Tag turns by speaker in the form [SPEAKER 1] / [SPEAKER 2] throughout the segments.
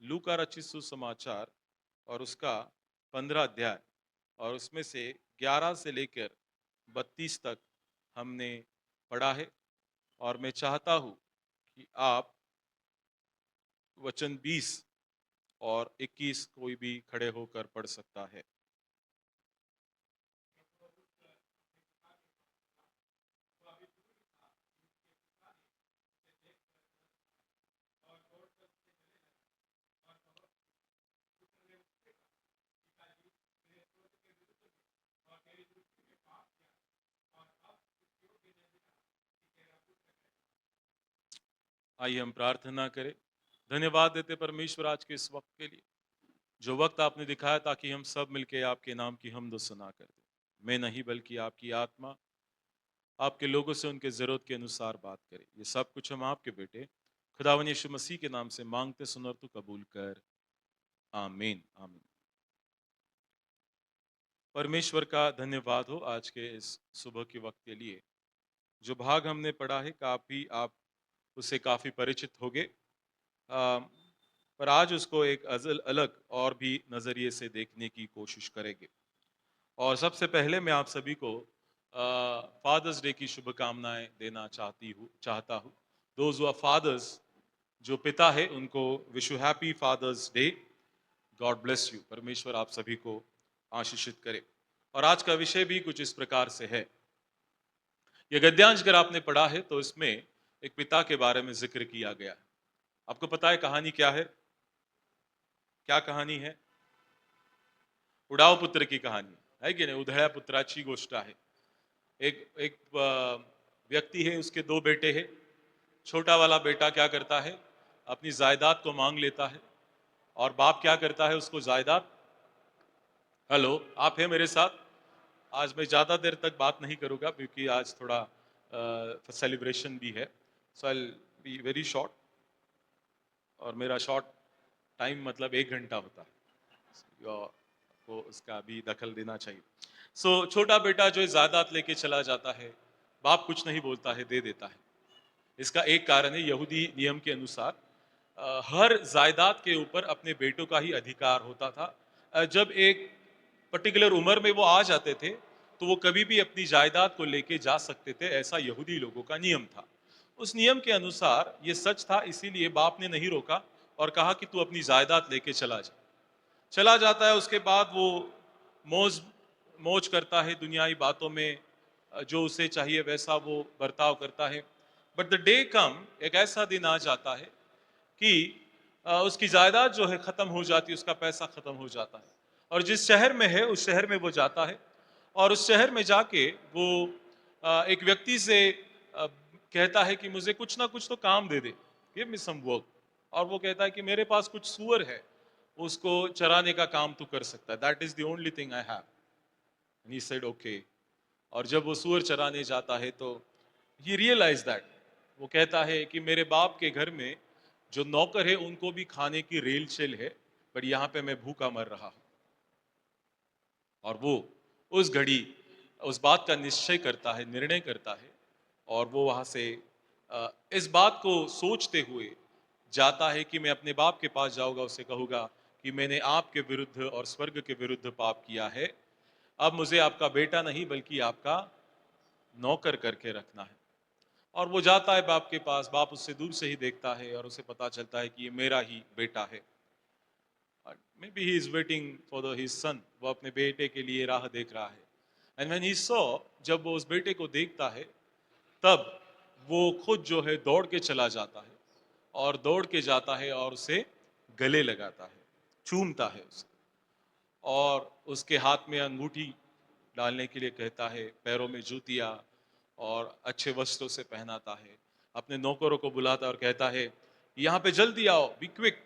[SPEAKER 1] लूका रचित सुसमाचार और उसका 15 अध्याय और उसमें से 11 से लेकर 32 तक हमने पढ़ा है। और मैं चाहता हूं कि आप वचन 20 और 21 कोई भी खड़े होकर पढ़ सकता है। आइए हम प्रार्थना करें। धन्यवाद देते परमेश्वर आज के इस वक्त के लिए, जो वक्त आपने दिखाया ताकि हम सब मिलके आपके नाम की हमदो सना कर दें। मैं नहीं बल्कि आपकी आत्मा आपके लोगों से उनके जरूरत के अनुसार बात करे। ये सब कुछ हम आपके बेटे खुदावन यीशु मसीह के नाम से मांगते सुन और तू कबूल कर। आमीन आमीन। परमेश्वर का धन्यवाद हो आज के इस सुबह के वक्त के लिए। जो भाग हमने पढ़ा है काफी आप उससे काफी परिचित होगे, पर आज उसको एक अजल अलग और भी नजरिए से देखने की कोशिश करेंगे। और सबसे पहले मैं आप सभी को फादर्स डे की शुभकामनाएं देना चाहता हूँ। दोज हु आर फादर्स, जो पिता है उनको wish you happy Father's day. God bless you. परमेश्वर आप सभी को आशीषित करे। और आज का विषय भी कुछ इस प्रकार से है। यह गद्यांश अगर आपने पढ़ा है तो इसमें एक पिता के बारे में जिक्र किया गया है। आपको पता है कहानी क्या है? क्या कहानी है? उड़ाव पुत्र की कहानी है कि नहीं? उधळ्या पुत्राची गोष्ट आहे। एक एक व्यक्ति है, उसके दो बेटे हैं। छोटा वाला बेटा क्या करता है? अपनी जायदाद को मांग लेता है। और बाप क्या करता है? उसको जायदाद, हेलो आप हैं मेरे साथ? आज मैं ज़्यादा देर तक बात नहीं करूँगा क्योंकि आज थोड़ा सेलिब्रेशन भी है। सो आई बी वेरी शॉर्ट। और मेरा शॉर्ट टाइम मतलब 1 घंटा होता है। को उसका भी दखल देना चाहिए। छोटा बेटा जो है जायदाद लेके चला जाता है, बाप कुछ नहीं बोलता है, दे देता है। इसका एक कारण है, यहूदी नियम के अनुसार हर जायदाद के ऊपर अपने बेटों का ही अधिकार होता था। जब एक पर्टिकुलर उम्र में वो आ जाते थे तो वो कभी भी अपनी जायदाद को लेके जा सकते थे, ऐसा यहूदी लोगों का नियम था। उस नियम के अनुसार ये सच था, इसीलिए बाप ने नहीं रोका और कहा कि तू अपनी जायदाद लेके चला जाता है। उसके बाद वो मौज मौज करता है दुनियावी बातों में, जो उसे चाहिए वैसा वो बर्ताव करता है। बट द डे कम, एक ऐसा दिन आ जाता है कि उसकी जायदाद जो है खत्म हो जाती है, उसका पैसा खत्म हो जाता है। और जिस शहर में है उस शहर में वो जाता है और उस शहर में जाके वो एक व्यक्ति से कहता है कि मुझे कुछ ना कुछ तो काम दे दे, गिव मी सम वर्क। और वो कहता है कि मेरे पास कुछ सूअर है, उसको चराने का काम तू कर सकता है, that is the only thing I have. He said okay. और जब वो सूअर चराने जाता है तो ही रियलाइज दैट, वो कहता है कि मेरे बाप के घर में जो नौकर है उनको भी खाने की रेल चेल है, पर यहाँ पे मैं भूखा मर रहा हूँ। और वो उस घड़ी उस बात का निश्चय करता है, निर्णय करता है। और वो वहां से इस बात को सोचते हुए जाता है कि मैं अपने बाप के पास जाऊंगा, उसे कहूंगा कि मैंने आपके विरुद्ध और स्वर्ग के विरुद्ध पाप किया है। अब मुझे आपका बेटा नहीं बल्कि आपका नौकर करके रखना है। और वो जाता है बाप के पास। बाप उससे दूर से ही देखता है और उसे पता चलता है कि ये मेरा ही बेटा है। May be he is waiting for his son, वो अपने बेटे के लिए राह देख रहा है। एंड व्हेन ही सॉ, जब वो उस बेटे को देखता है तब वो खुद जो है दौड़ के चला जाता है और दौड़ के जाता है और उसे गले लगाता है, चूमता है उसे। और उसके हाथ में अंगूठी डालने के लिए कहता है, पैरों में जूतियां और अच्छे वस्त्रों से पहनाता है। अपने नौकरों को बुलाता है और कहता है, यहाँ पे जल्दी आओ, बी क्विक।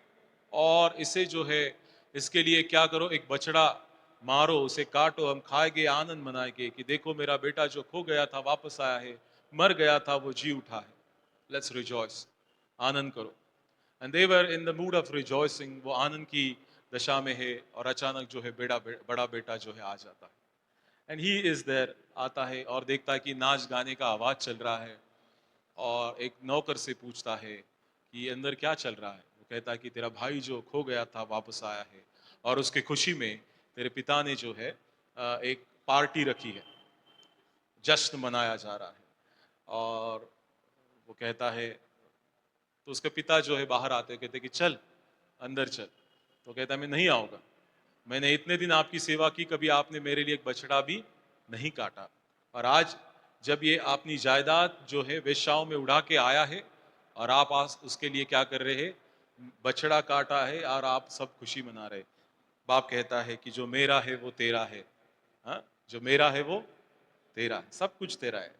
[SPEAKER 1] और इसे जो है, इसके लिए क्या करो, एक बछड़ा मारो, उसे काटो, हम खाएंगे, आनंद मनाएंगे कि देखो मेरा बेटा जो खो गया था वापस आया है, मर गया था वो जी उठा है। लेट्स रिजॉइस, आनंद करो। And they were in the mood off rejoicing, वो आनंद की दशा में है। और अचानक जो है बड़ा बेटा जो है आ जाता है। एंड ही इज देयर, आता है और देखता है कि नाच गाने का आवाज चल रहा है। और एक नौकर से पूछता है कि अंदर क्या चल रहा है। वो कहता है कि तेरा भाई जो खो गया था वापस आया है, और उसकी खुशी में तेरे पिता ने जो है एक पार्टी रखी है, जश्न मनाया जा रहा है। और वो कहता है, तो उसके पिता जो है बाहर आते हैं, कहते कि चल अंदर चल। तो कहता है मैं नहीं आऊंगा, मैंने इतने दिन आपकी सेवा की, कभी आपने मेरे लिए एक बछड़ा भी नहीं काटा, और आज जब ये अपनी जायदाद जो है वेश्याओं में उड़ा के आया है, और आप आज उसके लिए क्या कर रहे हैं, बछड़ा काटा है, और आप सब खुशी मना रहे। बाप कहता है कि जो मेरा है वो तेरा है, हाँ, जो मेरा है वो तेरा है, सब कुछ तेरा है।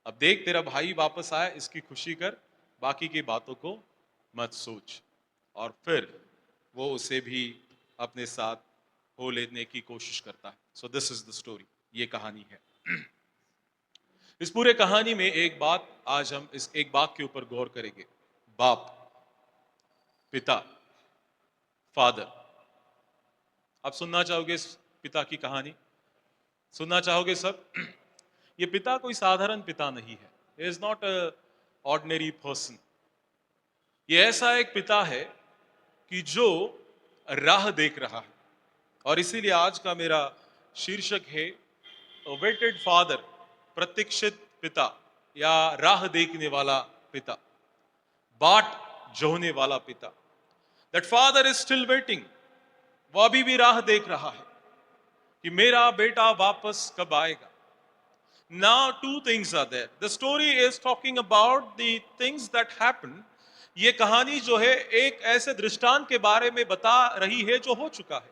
[SPEAKER 1] अब देख तेरा भाई वापस आया, इसकी खुशी कर, बाकी की बातों को मत सोच। और फिर वो उसे भी अपने साथ हो लेने की कोशिश करता है। So this is the story, ये कहानी है। इस पूरे कहानी में एक बात, आज हम इस एक बात के ऊपर गौर करेंगे। बाप, पिता, फादर। आप सुनना चाहोगे इस पिता की कहानी? सुनना चाहोगे सब? ये पिता कोई साधारण पिता नहीं है, is not a ordinary person. ये ऐसा एक पिता है कि जो राह देख रहा है, और इसीलिए आज का मेरा शीर्षक है वेटेड फादर, प्रतीक्षित पिता, या राह देखने वाला पिता, बाट जोहने वाला पिता। That father is still waiting, वो अभी भी राह देख रहा है कि मेरा बेटा वापस कब आएगा। Now two things are there. The story is talking about the things that happen. ये कहानी जो है एक ऐसे दृष्टांत के बारे में बता रही है जो हो चुका है,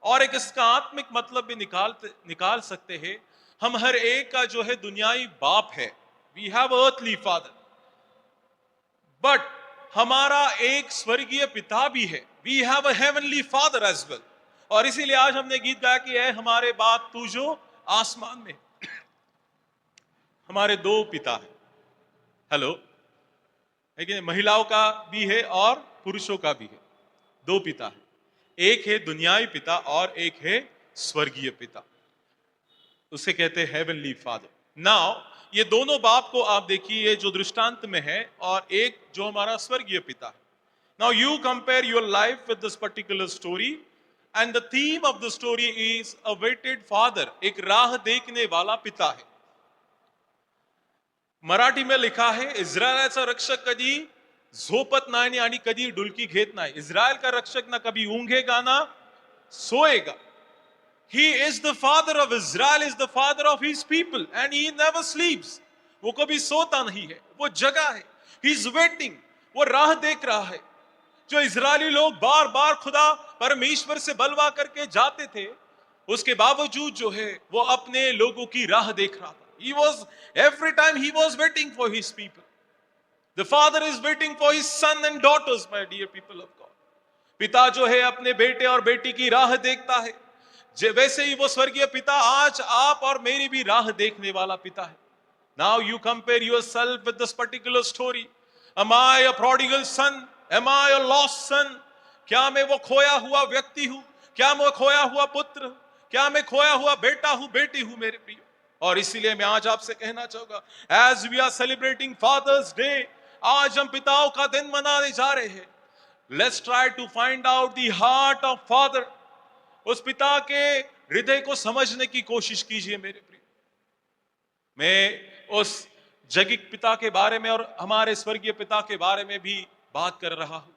[SPEAKER 1] और एक इसका आत्मिक मतलब भी निकाल सकते हैं। हम हर एक का जो है दुनियाई बाप है, we have earthly father, but हमारा एक स्वर्गीय पिता भी है, we have a heavenly father as well. और इसीलिए आज हमने गीत गाया कि है हमारे बाप तू जो आसमान में। हमारे दो पिता हैं, हेलो, है कि नहीं? महिलाओं का भी है और पुरुषों का भी है, दो पिता है। एक है दुनियाई पिता और एक है स्वर्गीय पिता, उसे कहते हैं हेवनली फादर। नाउ ये दोनों बाप को आप देखिए जो दृष्टांत में है, और एक जो हमारा स्वर्गीय पिता है। Now you compare your life with this particular story, and the theme of the story is a waited father, एक राह देखने वाला पिता है। मराठी में लिखा है, इस्रायलाचा रक्षक कधी झोपत नाही आणि कधी डुलकी घेत नाही। इस्रायल का रक्षक ना कभी ऊंघेगा ना सोएगा। He is the father of Israel, is the father of his people, and he never sleeps. वो कभी सोता नहीं है, वो जगा है। He is waiting, वो राह देख रहा है। जो इजरायली लोग बार बार खुदा परमेश्वर से बलवा करके जाते थे, उसके बावजूद जो है वो अपने लोगों की राह देख रहा था। He was, every time he was waiting for his people. The father is waiting for his son and daughters, my dear people of God. पिता जो है अपने बेटे और बेटी की राह देखता है, वैसे ही वो स्वर्गीय पिता आज आप और मेरी भी राह देखने वाला पिता है। Now you compare yourself with this particular story. Am I a prodigal son? Am I a lost son? क्या मैं वो खोया हुआ व्यक्ति हूं? क्या मैं खोया हुआ पुत्र? क्या मैं खोया हुआ बेटा हूं, बेटी हूं मेरे प्रिय? और इसीलिए मैं आज आपसे कहना चाहूंगा, as we are celebrating Father's Day, आज हम पिताओं का दिन मनाने जा रहे हैं। Let's try to find out the heart of father. उस पिता के हृदय को समझने की कोशिश कीजिए मेरे प्रिय। मैं उस जगिक पिता के बारे में और हमारे स्वर्गीय पिता के बारे में भी बात कर रहा हूं।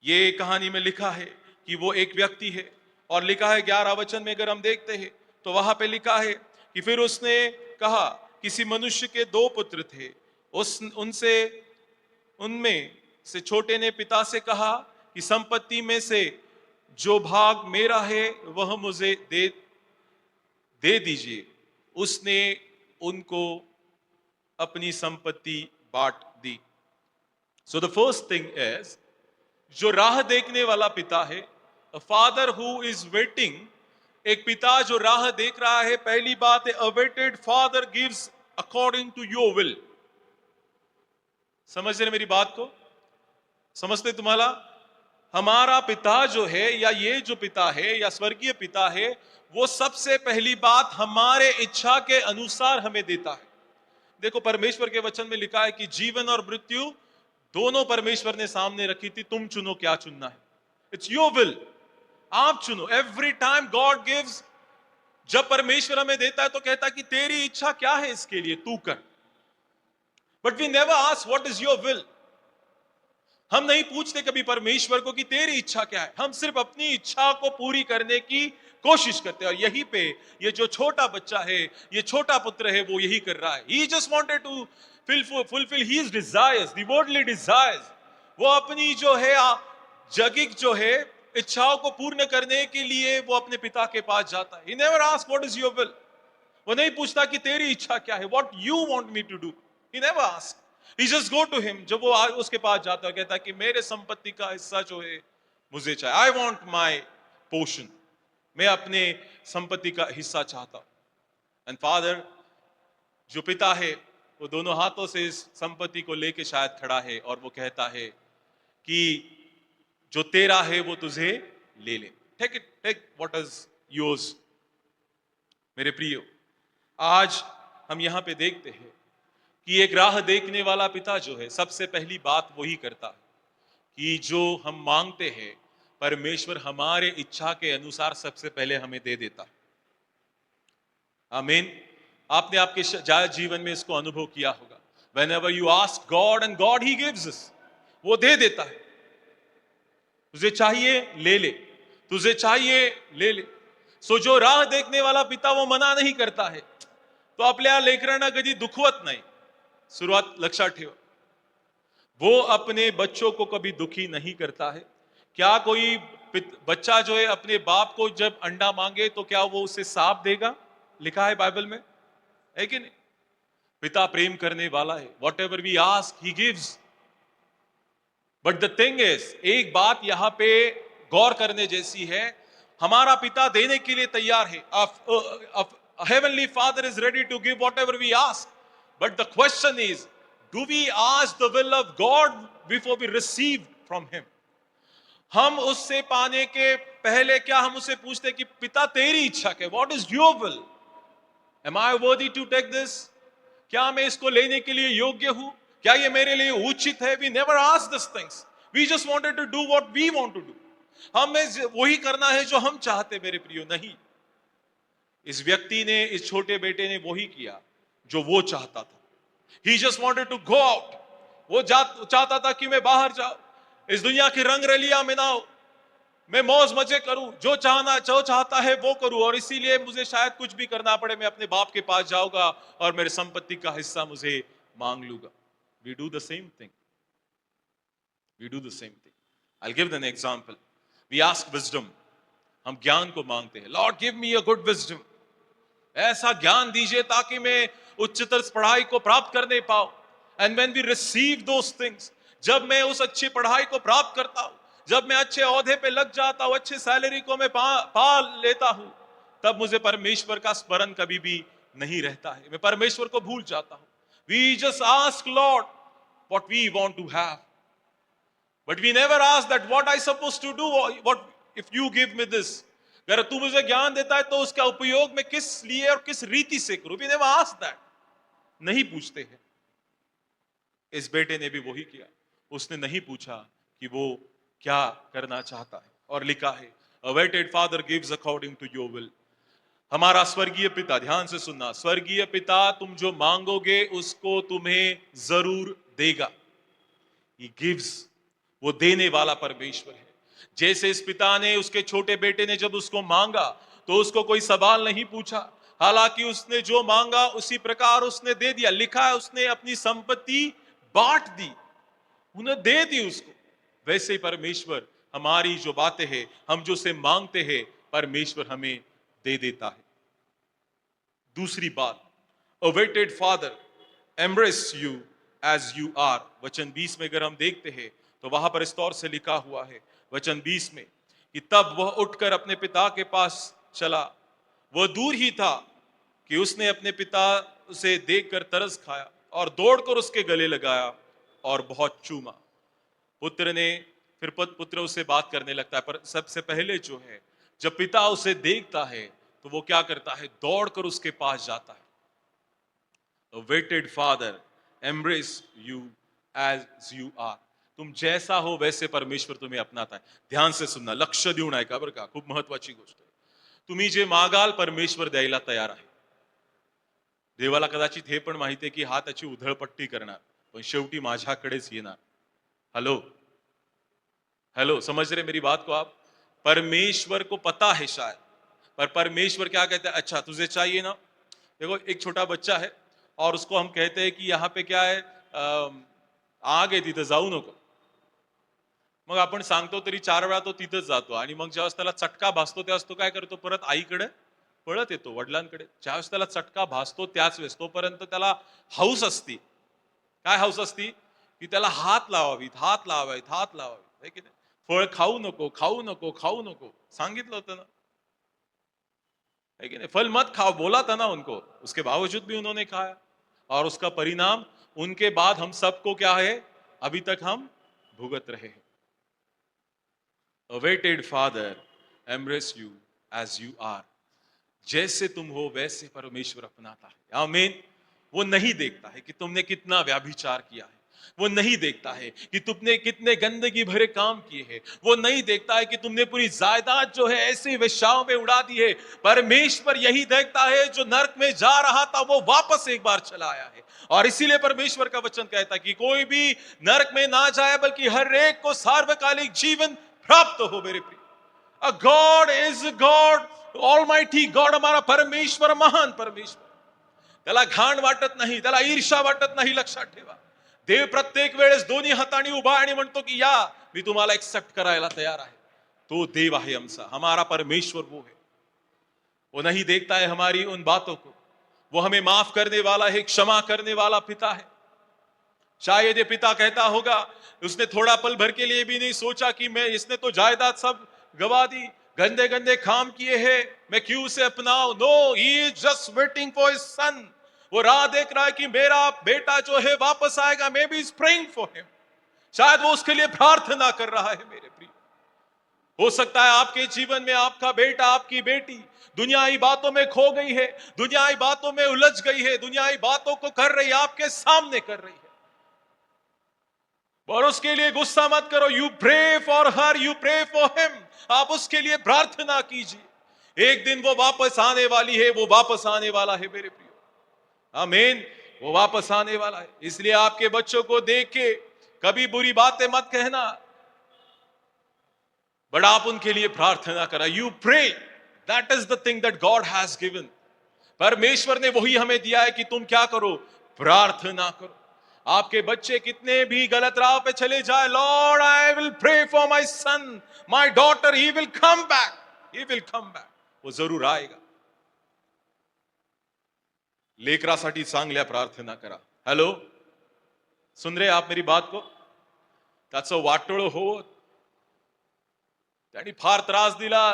[SPEAKER 1] ये कहानी में लिखा है कि वो एक व्यक्ति है, और लिखा है 11 वचन में अगर हम देखते हैं तो वहां पे लिखा है कि फिर उसने कहा, किसी मनुष्य के दो पुत्र थे, उनमें से छोटे ने पिता से कहा कि संपत्ति में से जो भाग मेरा है वह मुझे दे दीजिए। उसने उनको अपनी संपत्ति बांट दी। So the first thing is, जो राह देखने वाला पिता है, a father who is waiting, एक पिता जो राह देख रहा है। पहली बात है, a waited father gives according to your will. समझ रहे मेरी बात को? समझते तुम्हारा? हमारा पिता जो है, या ये जो पिता है या स्वर्गीय पिता है, वो सबसे पहली बात हमारे इच्छा के अनुसार हमें देता है। देखो परमेश्वर के वचन में लिखा है कि जीवन और मृत्यु दोनों परमेश्वर ने सामने रखी थी, तुम चुनो क्या चुनना है, इट्स योर विल, आप चुनो। एवरी टाइम गॉड गिव्स, जब परमेश्वर हमें देता है तो कहता है कि तेरी इच्छा क्या है, इसके लिए तू कर। But we never ask what is your will. हम नहीं पूछते कभी परमेश्वर को कि तेरी इच्छा क्या है, हम सिर्फ अपनी इच्छा को पूरी करने की कोशिश करते हैं। और यहीं पे ये जो छोटा बच्चा है, ये छोटा पुत्र है, वो यही कर रहा है। He just wanted to fulfill his desires, the worldly desires। वो अपनी जो है जगिक जो है इच्छाओं को पूर्ण करने के लिए वो अपने पिता के पास जाता है। He never asks what is your will। वो नहीं पूछता कि तेरी इच्छा क्या है, what you want me to do। He never asks। He just go to him। जब वो उसके पास जाता है, कहता है कि मेरे संपत्ति का हिस्सा जो है मुझे चाहिए, आई वॉन्ट माई पोर्शन, मैं अपने संपत्ति का हिस्सा चाहता हूं। एंड फादर, जो पिता है, वो दोनों हाथों से इस संपत्ति को लेके शायद खड़ा है और वो कहता है कि जो तेरा है वो तुझे ले ले, take it, take what is yours. मेरे प्रियो, आज हम यहां पे देखते हैं कि एक राह देखने वाला पिता जो है, सबसे पहली बात वही करता है कि जो हम मांगते हैं परमेश्वर हमारे इच्छा के अनुसार सबसे पहले हमें दे देता है। आमीन। आपने आपके जायज जीवन में इसको अनुभव किया होगा। Whenever you ask God and God he gives us, वो दे देता है। तुझे चाहिए ले ले, तुझे चाहिए ले ले। सो जो राह देखने वाला पिता वो मना नहीं करता है। तो आपल्या लेकरांना कधी दुखवत नाही, सुरुवात लक्षात ठेवा। वो अपने बच्चों को कभी दुखी नहीं करता है। क्या कोई बच्चा जो है अपने बाप को जब अंडा मांगे तो क्या वो उसे सांप देगा? लिखा है बाइबल में, है कि नहीं? पिता प्रेम करने वाला है। Whatever we ask he gives. But the thing is, एक बात यहां पे गौर करने जैसी है, हमारा पिता देने के लिए तैयार है। Heavenly father is ready to give whatever we ask. But the question is, do we ask the will of God before we receive from him? हम उससे पाने के पहले क्या हम उससे पूछते कि पिता तेरी इच्छा क्या, what is your will? Am I worthy to take this? क्या मैं इसको लेने के लिए योग्य हूं? क्या ये मेरे लिए उचित है? We never ask this things. We just wanted to do what we want to do. हमें वही करना है जो हम चाहते। मेरे प्रियो, नहीं, इस व्यक्ति ने, इस छोटे बेटे ने वही किया जो वो चाहता था। He just wanted to go out. वो चाहता था कि मैं बाहर जाऊं, इस दुनिया की रंग रलियां में ना हो, मैं मौज मजे करूं, जो चाहता है वो करूं, और इसीलिए मुझे शायद कुछ भी करना पड़े, मैं अपने बाप के पास जाऊंगा और मेरे संपत्ति का हिस्सा मुझे मांग लूंगा। We do the same thing. We do the same thing. I give an example. We ask wisdom. हम ज्ञान को मांगते हैं। Lord give me a good wisdom. ऐसा ज्ञान दीजिए ताकि मैं उच्चतर पढ़ाई को प्राप्त करने पाऊं। And when we receive those things, जब मैं उस अच्छी पढ़ाई को प्राप्त करता हूं, जब मैं अच्छे ओहदे पे लग जाता हूं, अच्छे सैलरी को मैं पा लेता हूं, तब मुझे परमेश्वर का स्मरण कभी भी नहीं रहता है। मैं परमेश्वर को भूल जाता हूं। We just ask Lord what we want to have, but we never ask that what I suppose to do, what if you give me this. अगर तू मुझे ज्ञान देता है तो उसका उपयोग मैं किस लिए और किस रीति से करूं? We never ask that. नहीं पूछते हैं। इस बेटे ने भी वही किया। उसने नहीं पूछा कि वो क्या करना चाहता है। और लिखा है, A waited father gives according to your will। हमारा स्वर्गीय पिता, ध्यान से सुनना, स्वर्गीय पिता तुम जो मांगोगे उसको तुम्हें जरूर देगा। He gives। वो देने वाला परमेश्वर है। जैसे इस पिता ने, उसके छोटे बेटे ने जब उसको मांगा तो उसको कोई सवाल नहीं पूछा, हालांकि उसने जो मांगा उसी प्रकार उसने दे दिया। लिखा है उसने अपनी संपत्ति बांट दी, उन्हें दे दी उसको। वैसे ही परमेश्वर हमारी जो बातें हैं, हम जो से मांगते हैं, परमेश्वर हमें दे देता है। दूसरी बात, A waited father embrace you as you are। वचन 20 में अगर हम देखते हैं तो वहां पर इस तौर से लिखा हुआ है, वचन 20 में, कि तब वह उठकर अपने पिता के पास चला। वह दूर ही था कि उसने अपने पिता से देखकर तरस खाया और दौड़कर उसके गले लगाया और बहुत चूमा। पुत्र ने, फिर पुत्र उससे बात करने लगता है, पर सबसे पहले जो है, जब पिता उसे देखता है तो वो क्या करता है? दौड़कर उसके पास जाता है। A waited father embrace you as you are. तुम जैसा हो वैसे परमेश्वर तुम्हें अपनाता है. ध्यान से सुनना, लक्ष देऊन ऐका बरं का, खूप महत्वाची गोष्ट आहे. तुम्ही जे मागाल परमेश्वर द्यायला तयार आहे. देवाला कदाचित हे पण माहिती आहे की हा त्याची उधळपट्टी करणार, पण शेवटी माझ्याकडेच येणार. हेलो, हेलो, समझ रहे मेरी बात को आप? परमेश्वर को पता है शायद, पर परमेश्वर क्या कहता है, अच्छा तुझे चाहिए ना, देखो एक छोटा बच्चा है और उसको हम कहते हैं कि यहाँ पे क्या है, आग आहे तिथं जाऊ नको. मग आपण सांगतो तरी 4 वेळा तो तिथंच जातो आणि मग ज्यावेळेस त्याला चटका भासतो त्यावेळेस तो काय करतो, परत आईकडे पळत येतो, वडिलांकडे. ज्यावेळेस त्याला चटका भासतो त्याच वेळेस, तोपर्यंत त्याला हौस असती. काय हौस असती? की त्याला हात लावावीत, हात लावावीत, हात लावावीत, है की नाही? फळ खाऊ नको, खाऊ नको, खाऊ नको, सांगितलं होतं ना, है कि नहीं? फल मत खाओ, बोला था ना उनको, उसके बावजूद भी उन्होंने खाया और उसका परिणाम उनके बाद हम सबको क्या है, अभी तक हम भुगत रहे हैं. Awaited father embrace you as you are. जैसे तुम हो वैसे परमेश्वर अपनाता है. आमीन. वो नहीं देखता है कि तुमने कितना व्याभिचार किया है, वो नहीं देखता है कि तुमने कितने गंदगी भरे काम किए हैं, वो नहीं देखता है कि तुमने पूरी जायदाद जो है ऐसी वेश्याओं में उड़ा दी है. परमेश्वर यही देखता है, जो नरक में जा रहा था वो वापस एक बार चला आया है. और इसीलिए परमेश्वर का वचन कहता है कि कोई भी नरक में ना जाए, बल्कि हर एक को सार्वकालिक जीवन प्राप्त हो. मेरे प्रिय, a god is god, almighty god, हमारा परमेश्वर महान परमेश्वर. त्याला घाण वाटत नाही, त्याला ईर्षा वाटत नाही. लक्षात ठेवा, देव प्रत्येक वेळेस दोन्ही हातांनी उभा आणि म्हणतो की या, मी तुम्हाला एक्सेप्ट करायला तयार आहे. तो देव आहे आमचा, हमारा परमेश्वर वो है. वो नहीं देखता है हमारी उन बातों को, वो हमें माफ करने वाला है, क्षमा करने वाला पिता है. शायद ये पिता कहता होगा, उसने थोड़ा पल भर के लिए भी नहीं सोचा कि मैं, इसने तो जायदाद सब गवा दी, गंदे गंदे काम किए हैं, मैं क्यों उसे अपनाऊं. No, he is just waiting for his son. वो राह देख रहा है कि मेरा बेटा जो है वापस आएगा. May be is praying for him. शायद वो उसके लिए प्रार्थना कर रहा है. मेरे प्रिय, हो सकता है आपके जीवन में आपका बेटा, आपकी बेटी दुनियाई बातों में खो गई है, दुनियाई बातों में उलझ गई है, दुनियाई बातों को कर रही है, आपके सामने कर रही है. और उसके लिए गुस्सा मत करो. You pray for her, you pray for him. आप उसके लिए प्रार्थना कीजिए. एक दिन वो वापस आने वाली है, वो वापस आने वाला है. मेरे प्रियो, आमीन. वो वापस आने वाला है. इसलिए आपके बच्चों को देख के कभी बुरी बातें मत कहना, बट आप उनके लिए प्रार्थना करा. You pray, that is the thing that God has given. परमेश्वर ने वही हमें दिया है कि तुम क्या करो, प्रार्थना करो. आपके बच्चे कितने भी गलत राह पे चले जाए, Lord I will pray for my son, my daughter, he will come back, he will come back. वो जरूर आएगा. लेकरासाठी चांगल्या प्रार्थना करा. हॅलो, सुन रहे आप मेरी बात को? त्याचं वाटोळ होत, त्यांनी फार त्रास दिला,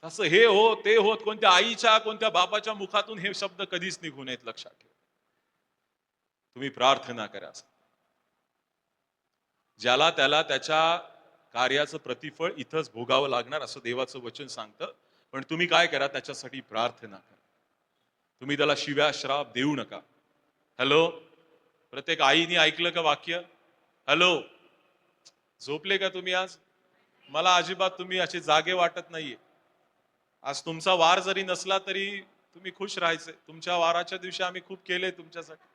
[SPEAKER 1] तसं हे हो ते होत, कोणत्या आईच्या कोणत्या बापाच्या मुखातून हे शब्द कधीच निघू नयेत. लक्षात ठेवा. तुम्ही प्रार्थना करा. ज्याला त्याला त्याच्या कार्याचं प्रतिफळ इथंच भोगावं लागणार असं देवाचं वचन सांगतं. पण तुम्ही काय करा, त्याच्यासाठी प्रार्थना करा. तुम्ही त्याला शिव्या श्राप देऊ नका. हॅलो, प्रत्येक आईने ऐकलं का वाक्य? हॅलो, झोपले का तुम्ही आज? मला अजिबात तुम्ही असे जागे वाटत नाहीये. आज तुमचा वार जरी नसला तरी तुम्ही खुश राहायचे. तुमच्या वाराच्या दिवशी आम्ही खूप केले तुमच्यासाठी,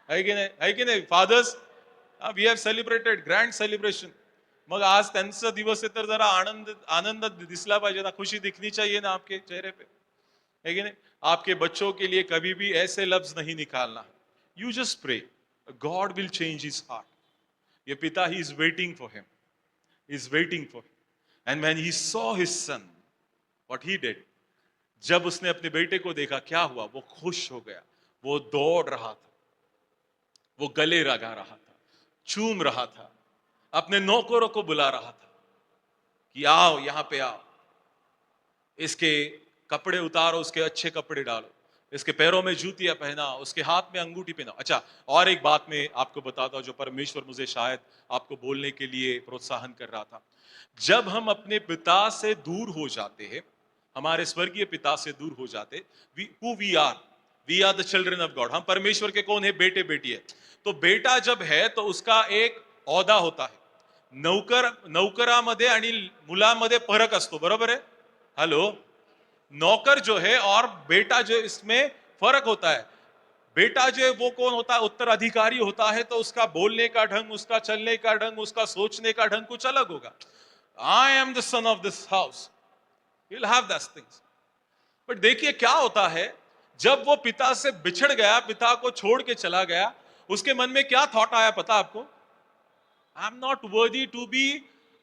[SPEAKER 1] है की नाही? है की नाही? Fathers, we have celebrated grand celebration. मग आज त्यांचा दिवस आहे तर जरा आनंद आनंद दिसला पाहिजे ना, खुशी दिखनी चाहिए ना आपके चेहरे पे, है कि नहीं? आपके बच्चों के लिए कभी भी ऐसे लफ्ज नहीं निकालना. You just pray, God will change his heart. ये पिता, he is waiting for him, is waiting for him. And when he saw his son, what he did, जब उसने अपने बेटे को देखा, क्या हुआ? वो खुश हो गया. वो दौड़ रहा था, वो गले लगा रहा था, चूम रहा था, अपने नौकरों को बुला रहा था कि आओ यहां पे आओ, इसके कपड़े उतारो, उसके अच्छे कपड़े डालो, इसके पैरों में जूतियां पहनाओ, उसके हाथ में अंगूठी पहनाओ. अच्छा, और एक बात मैं आपको बताता हूं जो परमेश्वर मुझे शायद आपको बोलने के लिए प्रोत्साहन कर रहा था. जब हम अपने पिता से दूर हो जाते हैं, हमारे स्वर्गीय पिता से दूर हो जाते, who we are, we are the children of God, हम परमेश्वर के कौन है, बेटे बेटी है। तो बेटा जब है तो उसका एक औदा होता है। नौकरामध्ये आणि मुलामध्ये फरक असतो, बरोबर है? हेलो, नौकर जो है और बेटा जो, इसमें फर्क होता है। बेटा जो है वो कौन होता है, उत्तराधिकारी होता है, तो उसका बोलने का ढंग, उसका चलने का ढंग, उसका सोचने का ढंग कुछ अलग होगा। I am the son of this house, you will have that things. But देखिए क्या होता है, जब वो पिता से बिछड़ गया, पिता को छोड़ के चला गया, उसके मन में क्या थॉट आया पता आपको? I am not worthy to be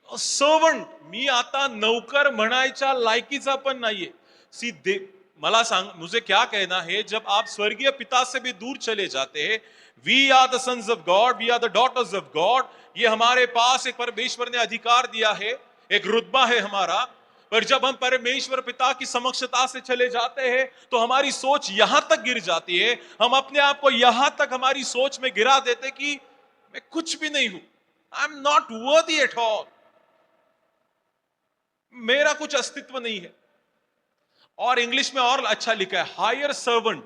[SPEAKER 1] a servant, मी आता नौकर म्हणायच्या लायकीचा पण नाहीये। सी दे, मला सांग, मुझे क्या कहना है, जब आप स्वर्गीय पिता से भी दूर चले जाते हैं, we are the sons of God, we are the daughters of God, ये हमारे पास एक परमेश्वर ने अधिकार दिया है, एक रुतबा है हमारा। पर जब हम परमेश्वर पिता की समक्षता से चले जाते हैं तो हमारी सोच यहां तक गिर जाती है, हम अपने आप को यहां तक हमारी सोच में गिरा देते कि मैं कुछ भी नहीं हूं, आई एम नॉट वर्दी एट ऑल, मेरा कुछ अस्तित्व नहीं है। और इंग्लिश में और अच्छा लिखा है, हायर सर्वेंट।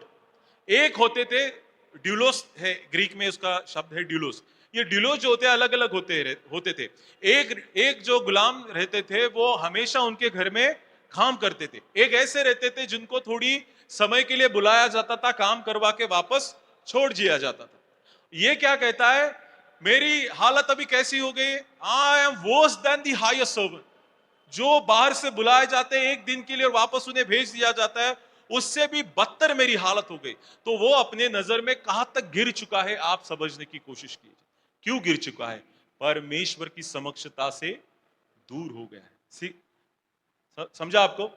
[SPEAKER 1] एक होते थे, ड्यूलोस है ग्रीक में, उसका शब्द है ड्यूलोस। ये ड्यूलोस जो होते हैं अलग अलग होते थे। एक एक जो गुलाम रहते थे वो हमेशा उनके घर में काम करते थे। एक ऐसे रहते थे जिनको थोड़ी समय के लिए बुलाया जाता था, काम करवा के वापस छोड़ दिया जाता था। ये क्या कहता है, मेरी हालत अभी कैसी हो गई, I am worse than the hired servant. जो बाहर से बुलाए जाते हैं एक दिन के लिए और वापस उन्हें भेज दिया जाता है, उससे भी बदतर मेरी हालत हो गई। तो वो अपने नजर में कहां तक गिर चुका है, आप समझने की कोशिश कीजिए। क्यों गिर चुका है? परमेश्वर की समक्षता से दूर हो गया है। समझा आपको?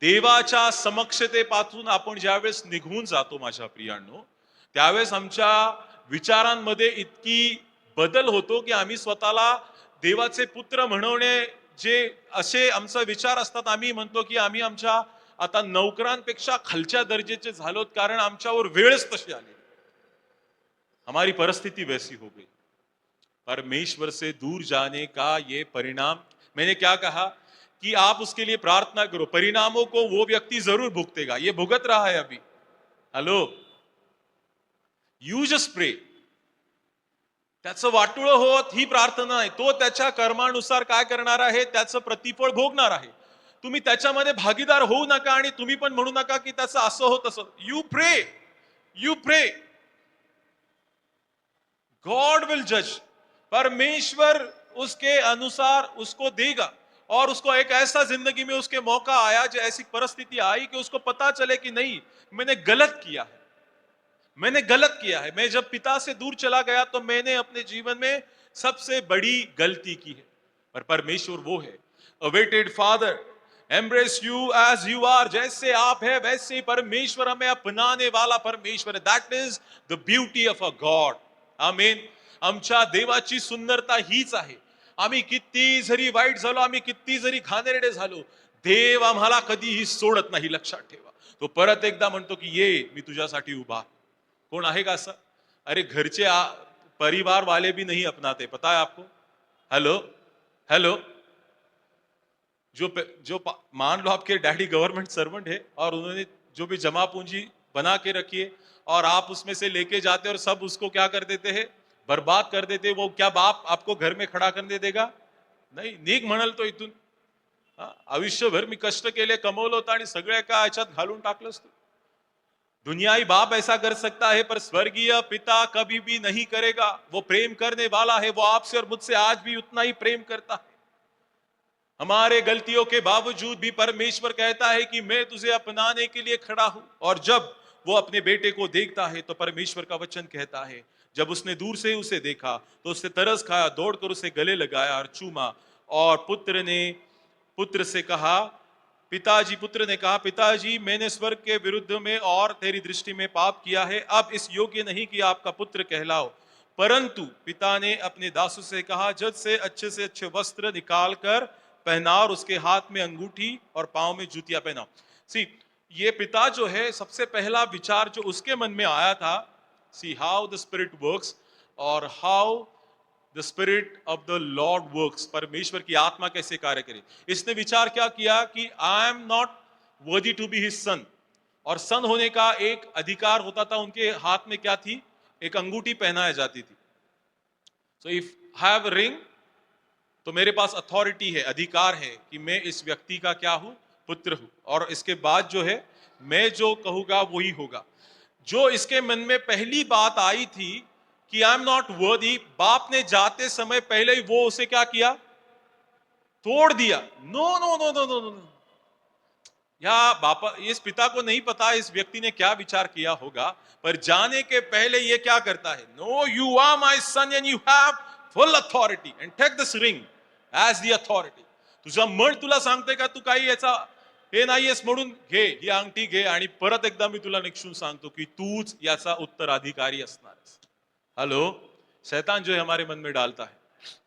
[SPEAKER 1] देवाच्या समक्षतेपासून आपण ज्यावेळेस निघून जातो माझ्या प्रियांनो, त्यावेळेस आमच्या विचारांमध्ये इतकी बदल होतो की आम्ही स्वतःला देवाचे पुत्र म्हणवणे, जे असे आमचा विचार असतात, आम्ही म्हणतो की आम्ही आमच्या आता नौकरांपेक्षा खालच्या दर्जाचे झालोत, कारण आमच्यावर वेळच तशी आली, हमारी परिस्थिति वैसी हो गई। परमेश्वर से दूर जाने का ये परिणाम, मैंने क्या कहा कि आप उसके लिए प्रार्थना करो, परिणामों को वो व्यक्ति जरूर भुगतेगा, ये भुगत रहा है अभी। हेलो, यू जस्ट प्रे, त्याचं वाटोळं होत ही प्रार्थना आहे, तो त्याच्या कर्मानुसार काय करणार आहे, त्याचं प्रतिफळ भोगणार आहे। तुम्ही त्याच्यामध्ये भागीदार होऊ नका आणि तुम्ही पण म्हणू नका की त्याचं असं होत असं। You pray, you pray, God will जज। परमेश्वर उसके अनुसार उसको देगा। और उसको एक ऐसा जिंदगी में उसके मौका आया, जो ऐसी परिस्थिति आई कि उसको पता चले कि नहीं, मैंने गलत किया है, मैंने गलत किया है। मैं जब पिता से दूर चला गया तो मैंने अपने जीवन में सबसे बड़ी गलती की है। पर परमेश्वर वो है, awaited father, embrace you as you are, जैसे आप है वैसे ही परमेश्वर हमें अपनाने वाला परमेश्वर है। That is the beauty of a God. आमीन। आमच्या देवाची सुंदरता हीच आहे। आम्ही किती जरी वाईट झालो, आम्ही किती जरी घाणेरडे झालो, देव आम्हाला कधीही सोडत नाही, लक्षात ठेवा। तो परत एकदा म्हणतो की ये, मी तुझ्यासाठी उभा। कौन आहे का असं? अरे घरचे परिवार वाले भी नहीं अपनाते, पता है आपको? हेलो, हेलो, मान लो आपके डैडी गवर्नमेंट सर्वेंट है और उन्होंने जो भी जमा पूंजी बना के रखी है और आप उसमें से लेके जाते और सब उसको क्या कर देते हैं, बर्बाद कर देते। वो क्या बाप आपको घर में खड़ा करने देगा? नाही, निघ म्हणाल तो इथून। आयुष्यभर मी कष्ट केले, कमवलं होतं आणि सगळ्या का ह्याच्यात घालून टाकलंस तू। दुनियाई बाप ऐसा कर सकता है, पर स्वर्गीय पिता कभी भी नहीं करेगा। वो प्रेम करने वाला है, वो आपसे और मुझसे आज भी उतना ही प्रेम करता है। हमारे गलतियों के बावजूद भी परमेश्वर कहता है कि मैं तुझे अपनाने के लिए खड़ा हूं। और जब वो अपने बेटे को देखता है तो परमेश्वर का वचन कहता है, जब उसने दूर से उसे देखा तो उससे तरस खाया, दौड़कर उसे गले लगाया और चूमा। और पुत्र से कहा, पिताजी, पुत्र ने कहा, पिताजी, मैंने स्वर्ग के विरुद्ध में और तेरी दृष्टि में पाप किया है, अब इस योग्य नहीं कि आपका पुत्र कहलाओ। परंतु पिता ने अपने दासों से कहा, जज से अच्छे वस्त्र निकाल कर पहनाओ और उसके हाथ में अंगूठी और पांव में जूतियां पहनाओ। सी, ये पिता जो है, सबसे पहला विचार जो उसके मन में आया था, see how the spirit works, और how the spirit of the lord works, परमेश्वर की आत्मा कैसे कार्य करे। इसने विचार क्या किया कि I am not worthy to be his son, और सन होने का एक अधिकार होता था, उनके हाथ में क्या थी, एक अंगूठी पहनाया जाती थी। सो इफ हैव रिंग, तो मेरे पास अथॉरिटी है, अधिकार है कि मैं इस व्यक्ति का क्या हूं, पुत्र हूं, और इसके बाद जो है मैं जो कहूंगा वही होगा। जो इसके मन में पहली बात आई थी कि आई एम नॉट वर्दी, बाप ने जाते समय पहले ही वो उसे क्या किया, तोड़ दिया। No no no no no no, या बापा, इस पिता को नहीं पता इस व्यक्ति ने क्या विचार किया होगा, पर जाने के पहले ये क्या करता है, no you are my son and you have full authority and take this ring as the authority. तुझा मन तुला सांगते का तू काही याचा हे नाहीयेस, म्हणून घे ही अंगठी घे, आणि परत एकदा मी तुला निक्षून सांगतो की तूच याचा उत्तराधिकारी असणार आहेस. हेलो, शैतान जो है हमारे मन में डालता है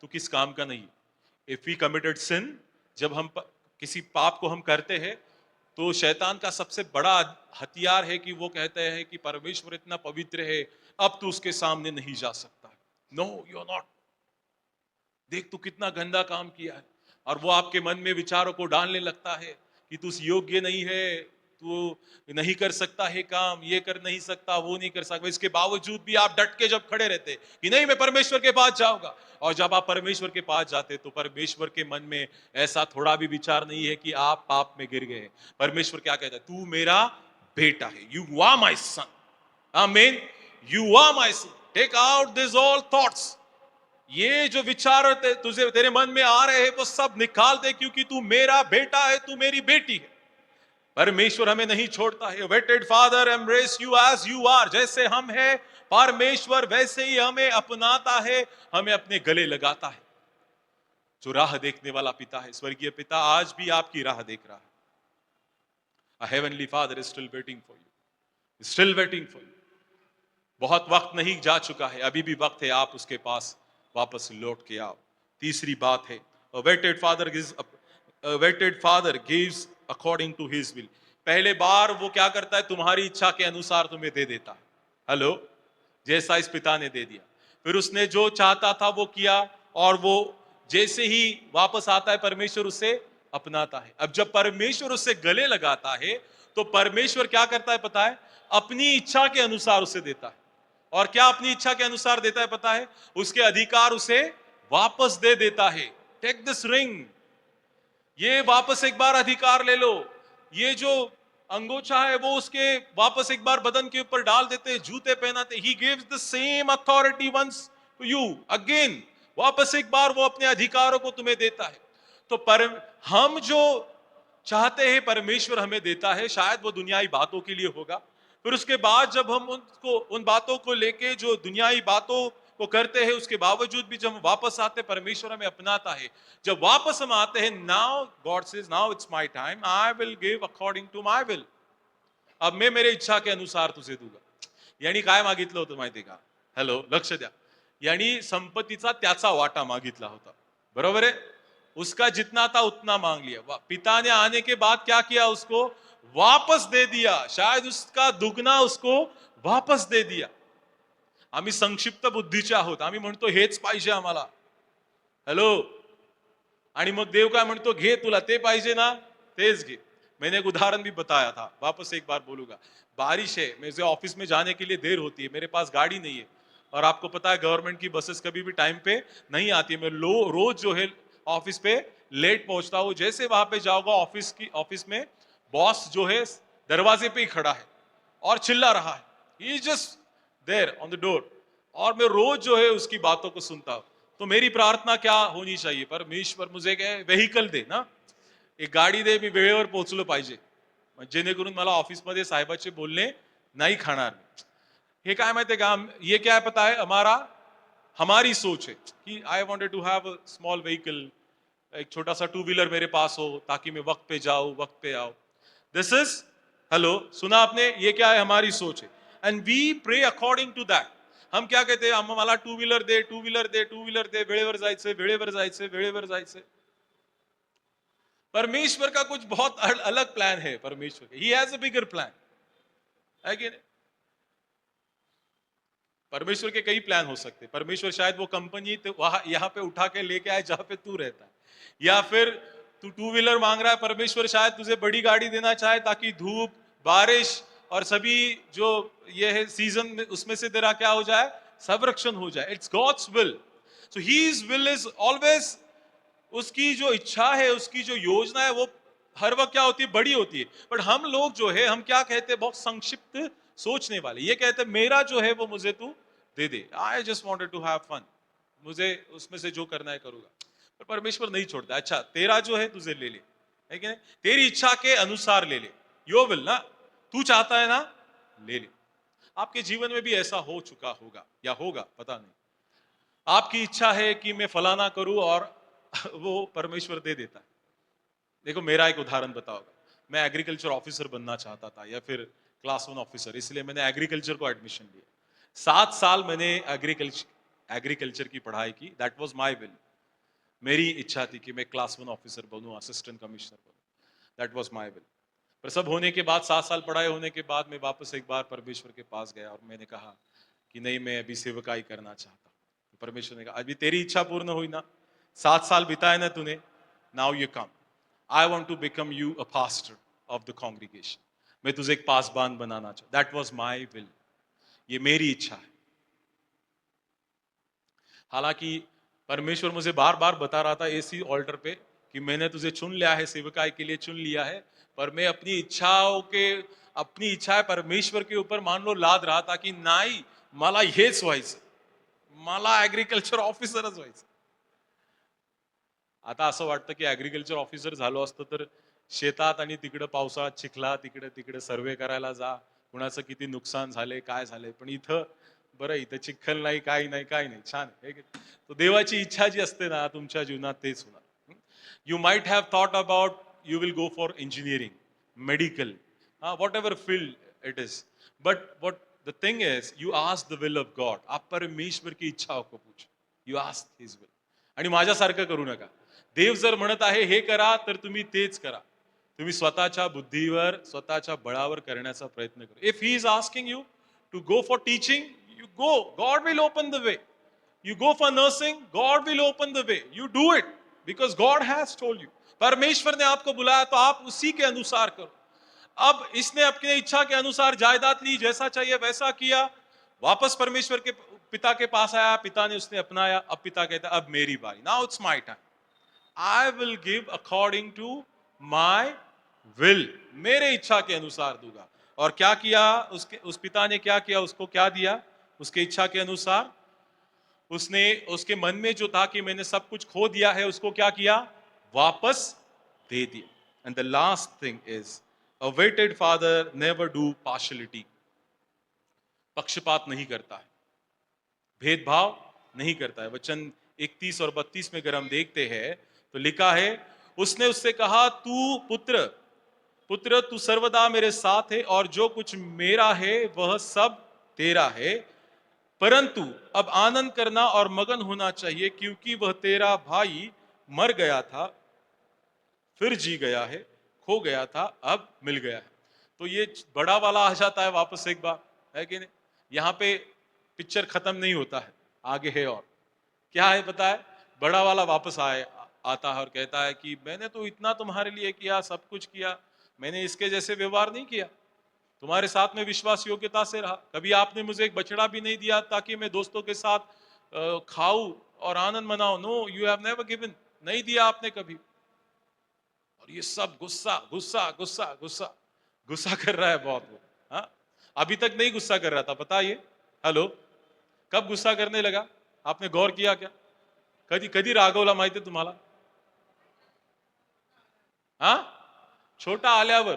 [SPEAKER 1] तू किस काम का नहीं. इफ वी कमिटेड सिन, जब हम किसी पाप को हम करते हैं, तो शैतान का सबसे बड़ा हथियार है कि वो कहते हैं कि परमेश्वर इतना पवित्र है, अब तू उसके सामने नहीं जा सकता. नो यू आर नॉट, देख तू कितना गंदा काम किया है, और वो आपके मन में विचारों को डालने लगता है कि तू योग्य नहीं है, तू नहीं कर सकता है काम, ये कर नहीं सकता, वो नहीं कर सकता. इसके बावजूद भी आप डट के जब खड़े रहते कि नहीं मैं परमेश्वर के पास जाऊंगा, और जब आप परमेश्वर के पास जाते तो परमेश्वर के मन में ऐसा थोड़ा भी विचार नहीं है कि आप पाप में गिर गए. परमेश्वर क्या कहता है, तू मेरा बेटा है, यू आर माय सन. आमीन. You are my son. Take out this all thoughts. ये जो विचार तुझे तेरे मन में आ रहे हैं वो सब निकाल दे, क्योंकि तू मेरा बेटा है, तू मेरी बेटी है. परमेश्वर हमें नहीं छोड़ता है. Waited father embrace you as you are. जैसे हम हैं परमेश्वर वैसे ही हमें अपनाता है, हमें अपने गले लगाता है. जो राह देखने वाला पिता है, स्वर्गीय पिता आज भी आपकी राह देख रहा है. A heavenly father is still waiting for you. Still waiting for you. बहुत वक्त नहीं जा चुका है, अभी भी वक्त है, आप उसके पास वापस लौट के आओ. तीसरी बात है, a waited father gives according to his will. पहले बार वो क्या करता है, तुम्हारी इच्छा के अनुसार तुम्हें दे देता है. हेलो, जैसा इस पिता ने दे दिया, फिर उसने जो चाहता था वो किया, और वो जैसे ही वापस आता है परमेश्वर उसे अपनाता है. अब जब परमेश्वर उससे गले लगाता है तो परमेश्वर क्या करता है पता है, अपनी इच्छा के अनुसार उसे देता है. और क्या अपनी इच्छा के अनुसार देता है पता है, उसके अधिकार उसे वापस दे देता है. टेक दिस रिंग, ये वापस एक बार अधिकार ले लो. ये जो अंगोछा है वो उसके वापस एक बार बदन के ऊपर डाल देते, जूते पहनाते. He gives the same authority once to you again. वापस एक बार वो अपने अधिकारों को तुम्हें देता है. तो हम जो चाहते हैं परमेश्वर हमें देता है, शायद वो दुनियाई बातों के लिए होगा. फिर उसके बाद जब हम उन बातों को लेके जो दुनियाई बातों को करते हैं, उसके बावजूद भी जब हम वापस आते हैं परमेश्वर हमें अपनाता है. जब वापस हम आते हैं, now God says now it's my time, I will give according to my will. अब मैं मेरे इच्छा के अनुसार तुझे दूंगा. यांनी काय मागितलं होतं माहितीये का, हॅलो लक्ष द्या, यांनी संपत्तीचा त्याचा वाटा मागितला होता, बरोबर है. उसका जितना था उतना मांग लिया. पिता ने आने के बाद क्या किया, उसको वापस दे दिया, शायद उसका दुगना उसको वापस दे दिया. आम्ही संक्षिप्त बुद्धीचे आहोत, आम्ही म्हणतो हेच पाहिजे आम्हाला. हॅलो, आणि मग देव काय म्हणतो, घे तुला ते पाहिजे ना, तेच घे. मैंने एक उदाहरण भी बताया था, वापस एक बार बोलूंगा. बारिश है, मुझे ऑफिस में जाने के लिए देर होती है, मेरे पास गाड़ी नहीं है, और आपको पता है गवर्नमेंट की बसेस कभी भी टाइम पे नहीं आती. मैं रोज जो है ऑफिस पे लेट पहुंचता हूं. जैसे वहां पे जाऊंगा ऑफिस में बॉस जो है दरवाजे पे ही खड़ा है और चिल्ला रहा है, he is just there on the door, और मैं रोज जो है उसकी बातों को सुनता हूं. तो मेरी प्रार्थना क्या होनी चाहिए, परमेश्वर मुझे काय व्हेइकल दे ना, एक गाडी दे, मी वेळेवर पोहोचलो पाहिजे, जेणेकरून मला ऑफिसमध्ये साहेबाचे बोलणे नाही खाणार. हे काय माहितीये का, ये क्या है पता है, हमारी सोच है कि I wanted to have a small vehicle, एक छोटा सा टू व्हीलर मेरे पास हो ताकि मैं वक्त पे जाऊं, वक्त पे आओ. दिस इज, हेलो सुना आपने, ये क्या है, हमारी सोच है. And we pray according to that. हम क्या कहते हैं, मला टू व्हीलर दे, टू व्हीलर दे, टू व्हीलर दे, वेळेवर जायचंय, वेळेवर जायचंय, वेळेवर जायचंय. परमेश्वर का कुछ बहुत अलग प्लान है. परमेश्वर he has a bigger plan है कि नहीं. परमेश्वर के कई प्लान हो सकते हैं. परमेश्वर शायद वो कंपनी तो वहां यहाँ पे उठा के लेके आए जहां पे तू रहता है, या फिर तू टू व्हीलर मांग रहा है, परमेश्वर शायद तुझे बड़ी गाड़ी देना चाहे ताकि धूप बारिश और सभी जो ये है सीजन में उसमें से तेरा क्या हो जाए, संरक्षण हो जाए। It's God's will. So his will is always, उसकी जो इच्छा है, उसकी जो योजना है, वो हर वक्त क्या होती है, बड़ी होती है। बट हम लोग जो है, हम क्या कहते हैं, बहुत संक्षिप्त सोचने वाले। ये कहते हैं मेरा जो है वो मुझे तू दे दे, I just wanted to have fun, मुझे उसमें से जो करना है करूंगा। पर परमेश्वर नहीं छोड़ता। अच्छा तेरा जो है तुझे ले ले, है कि नहीं, तेरी इच्छा के अनुसार ले ले, यो विल ना, तू चाहता है ना, ले ले। आपके जीवन में भी ऐसा हो चुका होगा या होगा, पता नहीं। आपकी इच्छा है कि मैं फलाना करूं और वो परमेश्वर दे देता है। देखो मेरा एक उदाहरण बताओगा, मैं एग्रीकल्चर ऑफिसर बनना चाहता था या फिर क्लास 1 ऑफिसर, इसलिए मैंने एग्रीकल्चर को एडमिशन लिया। 7 साल मैंने एग्रीकल्चर एग्रीकल्चर की पढ़ाई की, दैट वाज माय विल। मेरी इच्छा थी कि मैं क्लास 1 ऑफिसर बनूं, असिस्टेंट कमिश्नर बनूं, दैट वाज माय विल। पर सब होने के बाद, 7 साल पढ़ाई होने के बाद, मैं वापस एक बार परमेश्वर के पास गया और मैंने कहा कि नहीं, मैं अभी सेवकाई करना चाहता हूं। तो परमेश्वर ने कहा अभी तेरी इच्छा पूर्ण हुई ना, 7 साल बिताए ना तूने, now you come, I want to become you a pastor of the congregation. मैं तुझे एक पासबान बनाना चाहता, दैट वॉज माई विल, ये मेरी इच्छा है। हालांकि परमेश्वर मुझे बार बार बता रहा था इसी ऑल्टर पे कि मैंने तुझे चुन लिया है, सेवकाई के लिए चुन लिया है, पर मैं अपनी इच्छाएं परमेश्वर के ऊपर मान लो लाद रहा था कि नाही, मला हेच व्हायचं, मला ऍग्रिकल्चर ऑफिसरच व्हायचं। आता असं वाटतं की ऍग्रिकल्चर ऑफिसर झालो असतो तर शेतात आणि तिकडे पावसाळ्यात चिखला, तिकडे तिकडे सर्वे करायला जा, कुणाचं किती नुकसान झाले काय झाले, पण इथं बरं, इथं चिखल नाही, काही नाही, काही नाही, छान आहे की नाही? तो देवाची इच्छा जी असते ना तुमच्या जीवनात तेच होणार। You might have thought about you will go for engineering, medical, what ever field it is, but what the thing is you ask the will of God, आप परमेश्वर की इच्छा को पूछो, यू आस्क हिज विल। आणि माझ्यासारखं करू नका। देव जर म्हणत आहे हे करा तर तुम्ही तेच करा, तुम्ही स्वतःच्या बुद्धीवर, स्वतःच्या बळावर करण्याचा प्रयत्न करा। If he is asking you to go for teaching, you go, God will open the way. You go for nursing, God will open the way. You do it because God has told you. परमेश्वर ने आपको बुलाया तो आप उसी के अनुसार करो। अब इसने अपने इच्छा के अनुसार जायदाद ली, जैसा चाहिए वैसा किया, वापस परमेश्वर के पिता के पास आया, पिता ने उसने अपनाया। अब पिता कहता है अब मेरी बारी, now it's my time, I will give according to my will, मेरे इच्छा के अनुसार दूंगा। और क्या किया उस पिता ने, क्या किया, उसको क्या दिया, उसके इच्छा के अनुसार। उसने उसके मन में जो था कि मैंने सब कुछ खो दिया है, उसको क्या किया, वापस दे दिया। And the last thing is a waited father never do partiality, पक्षपात नहीं करता है, भेदभाव नहीं करता है। वचन 31 और 32 में अगर हम देखते हैं तो लिखा है, उसने उससे कहा तू पुत्र पुत्र तू सर्वदा मेरे साथ है और जो कुछ मेरा है वह सब तेरा है, परंतु अब आनंद करना और मगन होना चाहिए क्योंकि वह तेरा भाई मर गया था फिर जी गया है, खो गया था अब मिल गया है। तो ये बड़ा वाला आ जाता है वापस एक बार, है कि नहीं? यहाँ पे पिक्चर खत्म नहीं होता है, आगे है और क्या है पता है, बड़ा वाला वापस आता है और कहता है कि मैंने तो इतना तुम्हारे लिए किया, सब कुछ किया, मैंने इसके जैसे व्यवहार नहीं किया, तुम्हारे साथ में विश्वास योग्यता से रहा, कभी आपने मुझे एक बछड़ा भी नहीं दिया ताकि मैं दोस्तों के साथ खाऊं और आनंद मनाऊं, no you have never given, नहीं दिया आपने कभी। और ये सब गुस्सा गुस्सा गुस्सा गुस्सा गुस्सा कर रहा है बहुत वो। हाँ, अभी तक नहीं गुस्सा कर रहा था, पता ये, हेलो, कब गुस्सा करने लगा, आपने गौर किया क्या? कधी कधी रागवला माहिती तुम्हाला? हा, छोटा आल्यावर।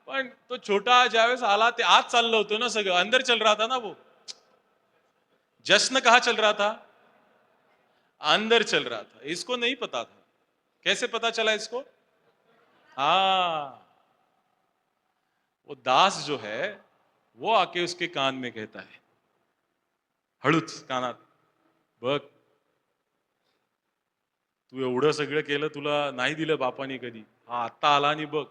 [SPEAKER 1] पण तो छोटा ज्यावेळेस आला ते आज चाललं होतं ना सगळं, अंदर चल रहा था ना वो, जश्न कहाँ चल रहा था, अंदर चल रहा था, इसको नहीं पता था। कैसे पता चला इसको? हाँ, वो दास जो है वो आके उसके कान में कहता है, हळूच कानात, बघ तू एवढं सगळं केलं, तुला नाही दिलं बापाने कधी, हा आता आला आणि बघ।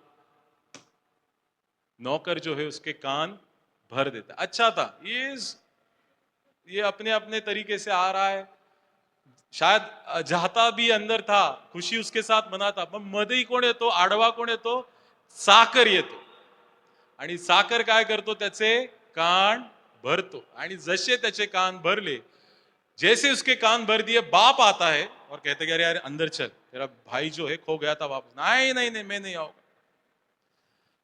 [SPEAKER 1] नौकर जो है उसके कान भर देता। अच्छा था ये अपने अपने तरीके से आ रहा है, शायद चाहता भी अंदर था, खुशी उसके साथ मनाता, पण मध्ये कोण येतो, आडवा कोण येतो, साकर येतो। आणि साखर काय करतो, त्याचे कान भरतो. आणि जसे त्याचे कान भरले, जैसे उसके कान भर दिए, बाप आता है और कहते कि अरे यार अंदर चल, तेरा भाई जो है खो गया था वापस. नाही नाही नाही, मैं नहीं आऊंगा.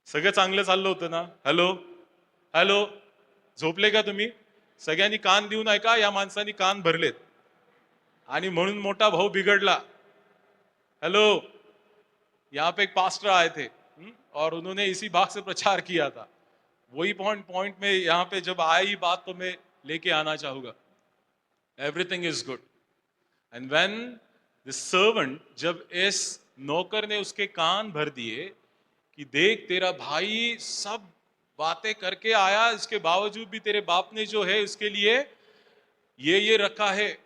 [SPEAKER 1] सगळं चांगलं चाललं होतं ना. हॅलो हॅलो, झोपले का तुम्ही? सगळ्यांनी कान देऊन ऐका, या माणसाने कान भरलेत आणि म्हणून मोठा भाऊ बिघडला. हेलो, यहाँ पे एक पास्टर आए थे, और उन्होंने इसी बात से प्रचार किया था. वही पॉइंट पॉइंट में यहाँ पे जब आई बात, तो मैं लेके आना चाहूंगा. Everything is good. And when the servant, जब इस नौकर ने उसके कान भर दिए कि देख तेरा भाई सब बातें करके आया, इसके बावजूद भी तेरे बाप ने जो है उसके लिए ये रखा है.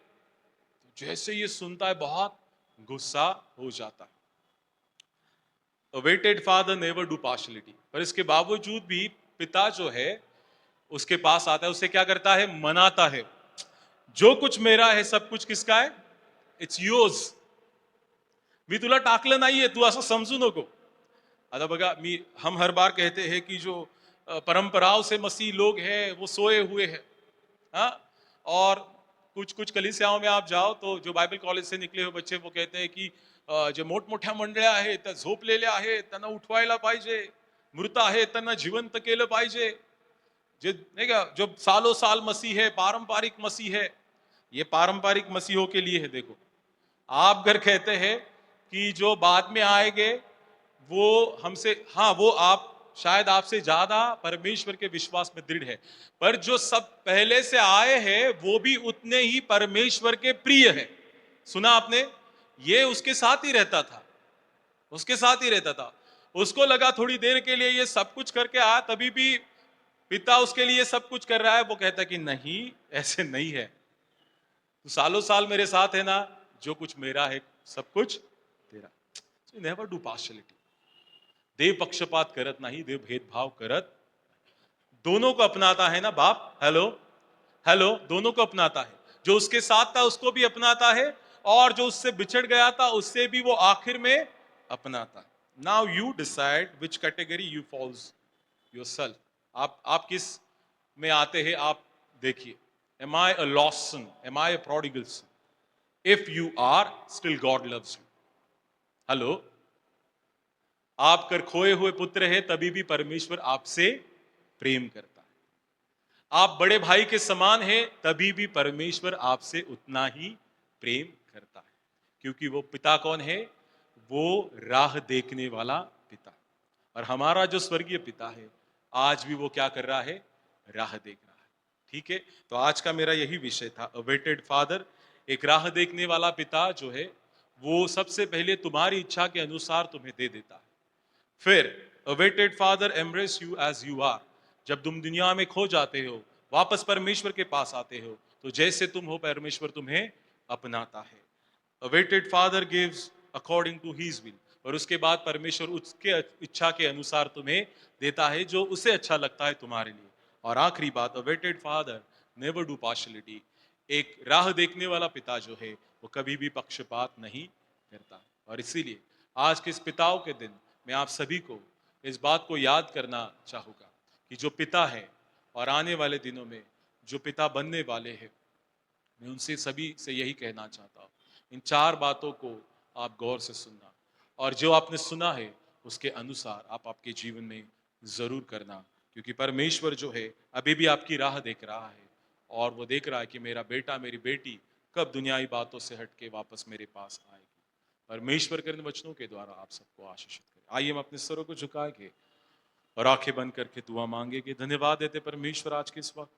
[SPEAKER 1] जैसे ये सुनता है बहुत गुस्सा हो जाता है. Awaited father never do partiality. पर इसके बावजूद भी पिता जो है उसके पास आता है, उसे क्या करता है? मनाता है. जो कुछ मेरा है सब कुछ किसका है? It's yours. मी तुला टाकलं नाहीये, तू असं समजू नको. आता बघा, हम हर बार कहते हैं कि जो परंपराओं से मसीह लोग हैं वो सोए हुए हैं. हाँ, और कुछ कुछ कलिसियाओं में आप जाओ तो जो बायबल कॉलेज से निकले हुए बच्चे वो कहते हैं कि जे मोठमोठ्या मंडळ्या आहेत त्या झोपलेल्या आहेत, त्यांना उठवायला पाहिजे. मृत आहेत त्यांना जिवंत केलं पाहिजे. जे नहीं का, जो सालों साल मसीह है, पारंपरिक मसीह है. ये पारंपरिक मसीहों के लिए है. देखो, आप अगर कहते हैं कि जो बाद में आएंगे वो हमसे, हाँ, वो आप शायद आपसे ज्यादा परमेश्वर के विश्वास में दृढ़ है, पर जो सब पहले से आए हैं वो भी उतने ही परमेश्वर के प्रिय है. सुना आपने? ये उसके साथ ही रहता था, उसके साथ ही रहता था. उसको लगा थोड़ी देर के लिए ये सब कुछ करके आया, तभी भी पिता उसके लिए सब कुछ कर रहा है. वो कहता कि नहीं, ऐसे नहीं है. तू सालों साल मेरे साथ है ना, जो कुछ मेरा है सब कुछ तेरा. Never do partiality. देव पक्षपात करत नाही, देव भेदभाव करत. दोनों को अपनाता है ना बाप. हेलो हेलो, दोनों को अपनाता है. जो उसके साथ था उसको भी अपनाता है, और जो उससे बिछड़ गया था उससे भी वो आखिर में अपनाता है. Now you decide which category you falls yourself. आप किस में आते हैं, आप देखिए. Am I a lost son? Am I a prodigal son? If you are, still God loves you. Hello, आप कर खोए हुए पुत्र है, तभी भी परमेश्वर आपसे प्रेम करता है. आप बड़े भाई के समान हैं, तभी भी परमेश्वर आपसे उतना ही प्रेम करता है. क्योंकि वो पिता कौन है? वो राह देखने वाला पिता. और हमारा जो स्वर्गीय पिता है, आज भी वो क्या कर रहा है? राह देख रहा है. ठीक है, तो आज का मेरा यही विषय था, अवेटेड फादर. एक राह देखने वाला पिता जो है वो सबसे पहले तुम्हारी इच्छा के अनुसार तुम्हें दे देता है. फिर awaited father embrace you as you are. जब तुम दुनिया में खो जाते हो, वापस परमेश्वर के पास आते हो, तो जैसे तुम हो परमेश्वर तुम्हें अपनाता है. Awaited father gives according to his will. और उसके बाद परमेश्वर उसके इच्छा के अनुसार तुम्हें देता है जो उसे अच्छा लगता है तुम्हारे लिए. और आखिरी बात, awaited father never do partiality. एक राह देखने वाला पिता जो है वो कभी भी पक्षपात नहीं करता. और इसीलिए आज के इस पिताओं के दिन मैं आप सभी को इस बात को याद करना चाहूंगा कि जो पिता है और आने वाले दिनों में जो पिता बनने वाले हैं, मैं उनसे सभी से यही कहना चाहता हूँ, इन चार बातों को आप गौर से सुनना, और जो आपने सुना है उसके अनुसार आप आपके जीवन में जरूर करना. क्योंकि परमेश्वर जो है अभी भी आपकी राह देख रहा है, और वो देख रहा है कि मेरा बेटा मेरी बेटी कब दुनियाई बातों से हटके वापस मेरे पास आएगी. परमेश्वर के इन वचनों के द्वारा आप सबको आशीषित करें. आइए हम अपने सरों को झुका के और आंखें बंद करके दुआ मांगेंगे. धन्यवाद देते परमेश्वर आज के इस वक्त,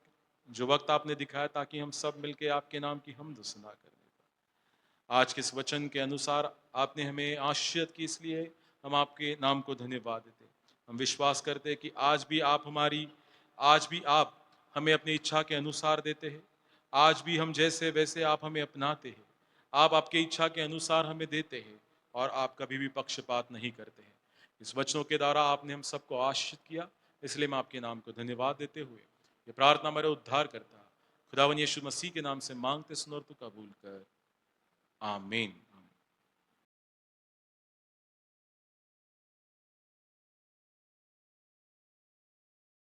[SPEAKER 1] जो वक्त आपने दिखाया ताकि हम सब मिलके आपके नाम की हमद सना करें. आज के इस वचन के अनुसार आपने हमें आशीषित की, इसलिए हम आपके नाम को धन्यवाद देते. हम विश्वास करते हैं कि आज भी आप हमें अपनी इच्छा के अनुसार देते हैं. आज भी हम जैसे वैसे आप हमें अपनाते हैं. आप आपके इच्छा के अनुसार हमें देते हैं, और आप कभी भी पक्षपात नहीं करते हैं. इस वचनों के द्वारा आपने हम सबको आशीषित किया, इसलिए मैं आपके नाम को धन्यवाद देते हुए ये प्रार्थना मेरे उद्धार करता खुदावन यीशु मसीह के नाम से मांगते सुन और तू कबूल कर. आमीन.